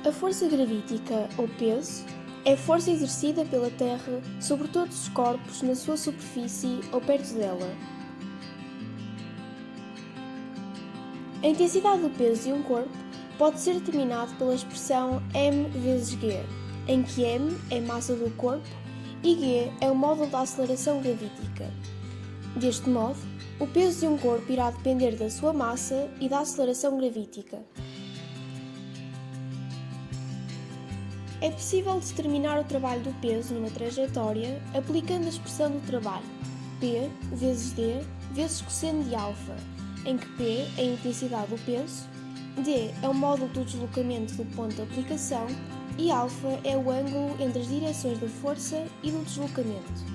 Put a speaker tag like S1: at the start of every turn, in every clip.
S1: A força gravítica, ou peso, é a força exercida pela Terra sobre todos os corpos na sua superfície ou perto dela. A intensidade do peso de um corpo pode ser determinado pela expressão m vezes g, em que m é a massa do corpo e g é o módulo da aceleração gravítica. Deste modo, o peso de um corpo irá depender da sua massa e da aceleração gravítica. É possível determinar o trabalho do peso numa trajetória aplicando a expressão do trabalho, P vezes D vezes cosseno de alfa, em que P é a intensidade do peso, D é o módulo do deslocamento do ponto de aplicação e alfa é o ângulo entre as direções da força e do deslocamento.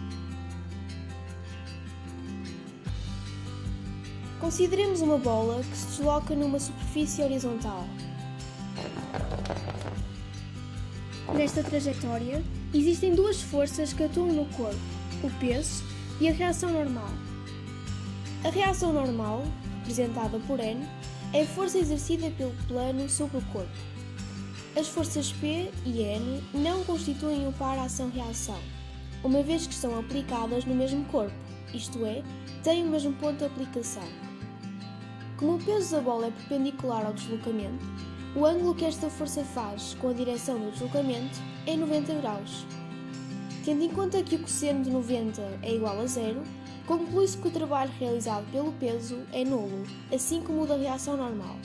S1: Consideremos uma bola que se desloca numa superfície horizontal. Nesta trajetória, existem duas forças que atuam no corpo, o peso e a reação normal. A reação normal, representada por N, é a força exercida pelo plano sobre o corpo. As forças P e N não constituem o par ação-reação, uma vez que estão aplicadas no mesmo corpo, isto é, têm o mesmo ponto de aplicação. Como o peso da bola é perpendicular ao deslocamento, o ângulo que esta força faz com a direção do deslocamento é 90 graus. Tendo em conta que o cosseno de 90 é igual a zero, conclui-se que o trabalho realizado pelo peso é nulo, assim como o da reação normal.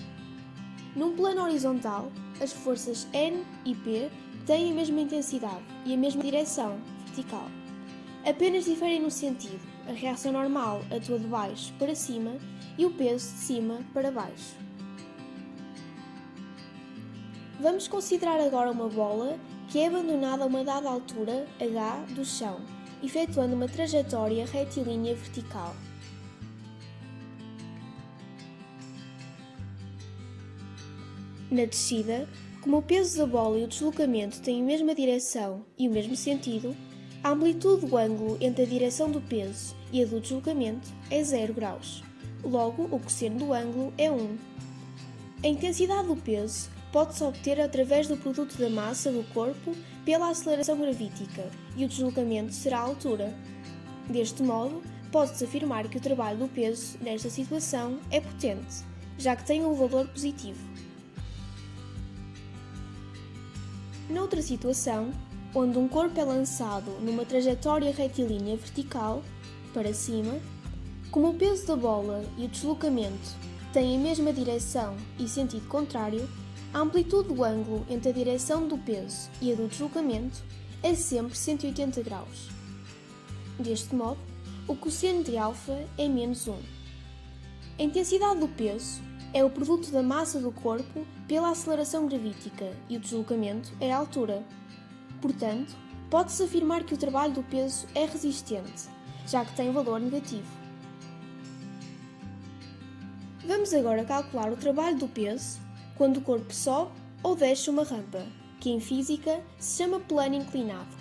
S1: Num plano horizontal, as forças N e P têm a mesma intensidade e a mesma direção, vertical. Apenas diferem no sentido. A reação normal atua de baixo para cima e o peso de cima para baixo. Vamos considerar agora uma bola que é abandonada a uma dada altura, h, do chão, efetuando uma trajetória retilínea vertical. Na descida, como o peso da bola e o deslocamento têm a mesma direção e o mesmo sentido, a amplitude do ângulo entre a direção do peso e a do deslocamento é 0 graus. Logo, o cosseno do ângulo é 1. A intensidade do peso pode-se obter através do produto da massa do corpo pela aceleração gravítica e o deslocamento será a altura. Deste modo, pode-se afirmar que o trabalho do peso nesta situação é potente, já que tem um valor positivo. Noutra situação, onde um corpo é lançado numa trajetória retilínea vertical, para cima, como o peso da bola e o deslocamento têm a mesma direção e sentido contrário, a amplitude do ângulo entre a direção do peso e a do deslocamento é sempre 180 graus. Deste modo, o cosseno de alfa é menos 1. A intensidade do peso é o produto da massa do corpo pela aceleração gravítica e o deslocamento é a altura. Portanto, pode-se afirmar que o trabalho do peso é resistente, já que tem valor negativo. Vamos agora calcular o trabalho do peso quando o corpo sobe ou desce uma rampa, que em física se chama plano inclinado.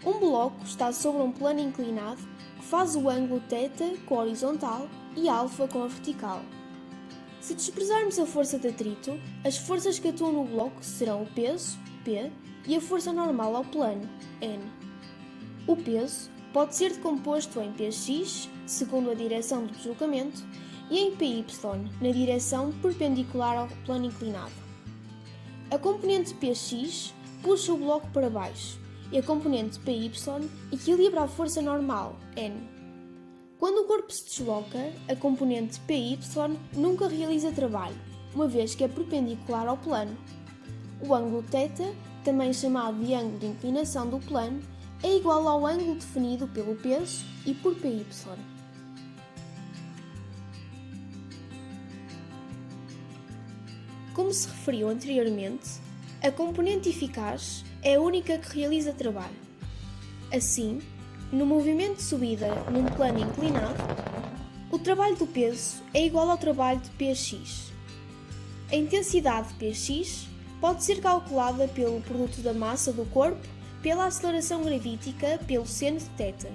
S1: Um bloco está sobre um plano inclinado que faz o ângulo θ com a horizontal e α com a vertical. Se desprezarmos a força de atrito, as forças que atuam no bloco serão o peso, P, e a força normal ao plano, N. O peso pode ser decomposto em Px, segundo a direção do deslocamento, e em Py, na direção perpendicular ao plano inclinado. A componente Px puxa o bloco para baixo e a componente Py equilibra a força normal, N. Quando o corpo se desloca, a componente Py nunca realiza trabalho, uma vez que é perpendicular ao plano. O ângulo θ também chamado de ângulo de inclinação do plano, é igual ao ângulo definido pelo peso e por PY. Como se referiu anteriormente, a componente eficaz é a única que realiza trabalho. Assim, no movimento de subida num plano inclinado, o trabalho do peso é igual ao trabalho de Px. A intensidade de Px pode ser calculada pelo produto da massa do corpo pela aceleração gravítica pelo seno de θ.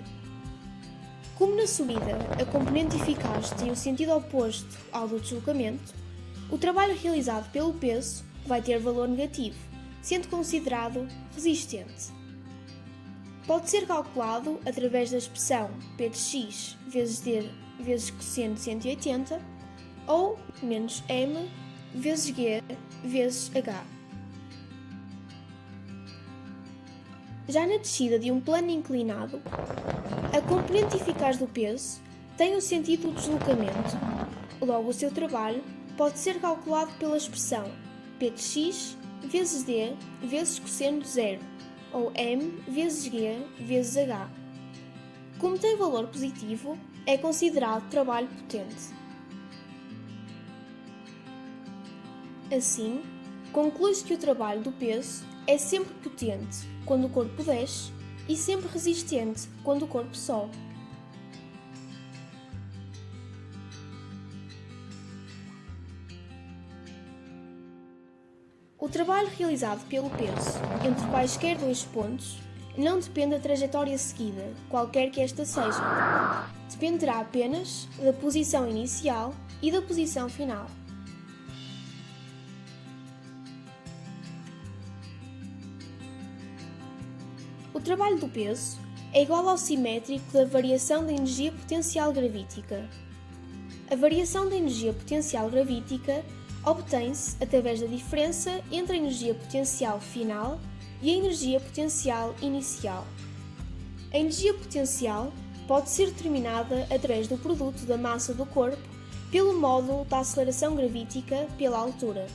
S1: Como na subida a componente eficaz tem o sentido oposto ao do deslocamento, o trabalho realizado pelo peso vai ter valor negativo, sendo considerado resistente. Pode ser calculado através da expressão P de x vezes d vezes cosseno de 180 ou menos m vezes g vezes h. Já na descida de um plano inclinado, a componente eficaz do peso tem o sentido do deslocamento, logo o seu trabalho pode ser calculado pela expressão P de x vezes d vezes cosseno de zero, ou m vezes g vezes h. Como tem valor positivo, é considerado trabalho potente. Assim, conclui-se que o trabalho do peso é sempre potente quando o corpo desce e sempre resistente quando o corpo sobe. O trabalho realizado pelo peso entre quaisquer dois pontos não depende da trajetória seguida, qualquer que esta seja. Dependerá apenas da posição inicial e da posição final. O trabalho do peso é igual ao simétrico da variação da energia potencial gravítica. A variação da energia potencial gravítica obtém-se através da diferença entre a energia potencial final e a energia potencial inicial. A energia potencial pode ser determinada através do produto da massa do corpo pelo módulo da aceleração gravítica pela altura.